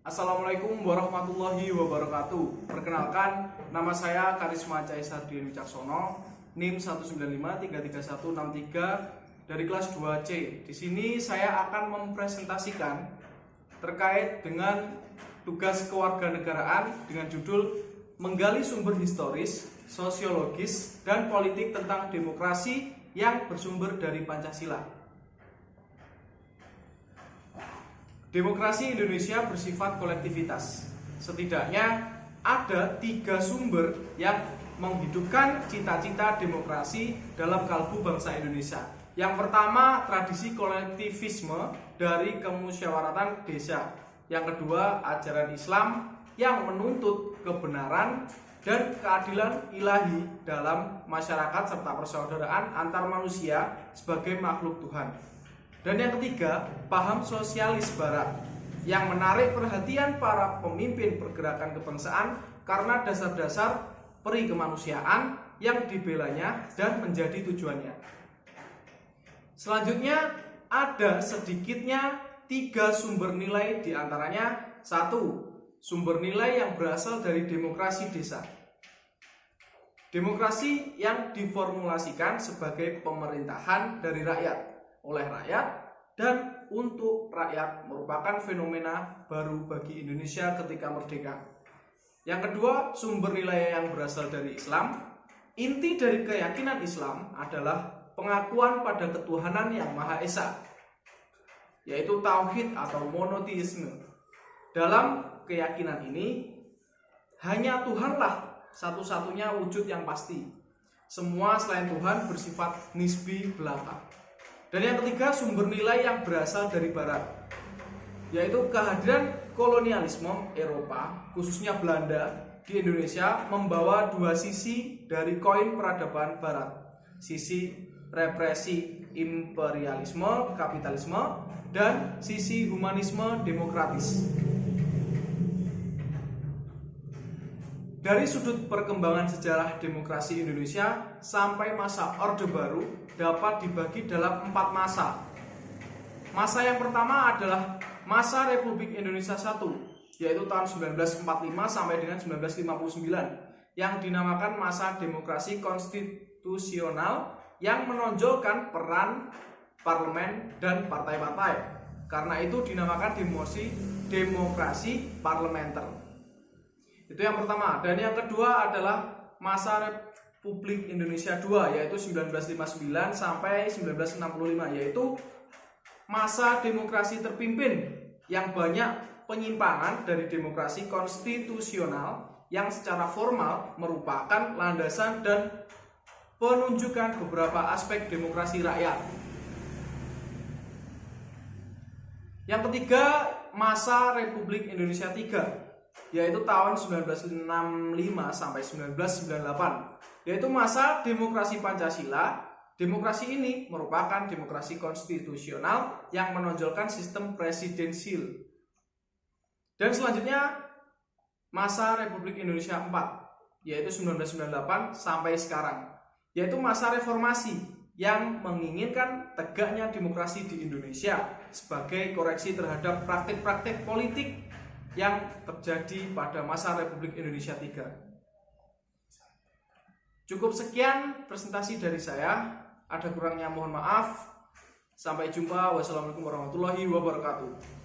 Assalamualaikum warahmatullahi wabarakatuh. Perkenalkan, nama saya Karisma Caesar Dian Wicaksono, NIM 195333163 dari kelas 2C. Di sini saya akan mempresentasikan terkait dengan tugas kewarganegaraan dengan judul menggali sumber historis, sosiologis, dan politik tentang demokrasi yang bersumber dari Pancasila. Demokrasi Indonesia bersifat kolektivitas. Setidaknya ada 3 sumber yang menghidupkan cita-cita demokrasi dalam kalbu bangsa Indonesia. Yang pertama, tradisi kolektivisme dari kemusyawaratan desa. Yang kedua, ajaran Islam yang menuntut kebenaran dan keadilan ilahi dalam masyarakat serta persaudaraan antar manusia sebagai makhluk Tuhan. Dan yang ketiga, paham sosialis barat yang menarik perhatian para pemimpin pergerakan kebangsaan karena dasar-dasar peri kemanusiaan yang dibelanya dan menjadi tujuannya. Selanjutnya, ada sedikitnya 3 sumber nilai, diantaranya 1. Sumber nilai yang berasal dari demokrasi desa. Demokrasi yang diformulasikan sebagai pemerintahan dari rakyat, oleh rakyat, dan untuk rakyat merupakan fenomena baru bagi Indonesia ketika merdeka. Yang kedua, sumber nilai yang berasal dari Islam. Inti dari keyakinan Islam adalah pengakuan pada ketuhanan yang Maha Esa, yaitu tauhid atau monoteisme. Dalam keyakinan ini, hanya Tuhanlah satu-satunya wujud yang pasti. Semua selain Tuhan bersifat nisbi belaka. Dan yang ketiga, sumber nilai yang berasal dari Barat, yaitu kehadiran kolonialisme Eropa, khususnya Belanda, di Indonesia membawa 2 sisi dari koin peradaban Barat. Sisi represi imperialisme, kapitalisme, dan sisi humanisme demokratis. Dari sudut perkembangan sejarah demokrasi Indonesia sampai masa Orde Baru dapat dibagi dalam 4 masa. Masa yang pertama adalah masa Republik Indonesia I, yaitu tahun 1945 sampai dengan 1959, yang dinamakan masa demokrasi konstitusional yang menonjolkan peran parlemen dan partai-partai. Karena itu dinamakan demokrasi parlementer. Itu yang pertama. Dan yang kedua adalah masa Republik Indonesia II, yaitu 1959 sampai 1965, yaitu masa demokrasi terpimpin yang banyak penyimpangan dari demokrasi konstitusional yang secara formal merupakan landasan dan penunjukan beberapa aspek demokrasi rakyat. Yang ketiga, masa Republik Indonesia III, yaitu tahun 1965 sampai 1998, yaitu masa demokrasi Pancasila. Demokrasi ini merupakan demokrasi konstitusional yang menonjolkan sistem presidensil. Dan selanjutnya masa Republik Indonesia IV, yaitu 1998 sampai sekarang, yaitu masa reformasi yang menginginkan tegaknya demokrasi di Indonesia sebagai koreksi terhadap praktik-praktik politik yang terjadi pada masa Republik Indonesia III. Cukup sekian presentasi dari saya. Ada kurangnya mohon maaf. Sampai jumpa. Wassalamualaikum warahmatullahi wabarakatuh.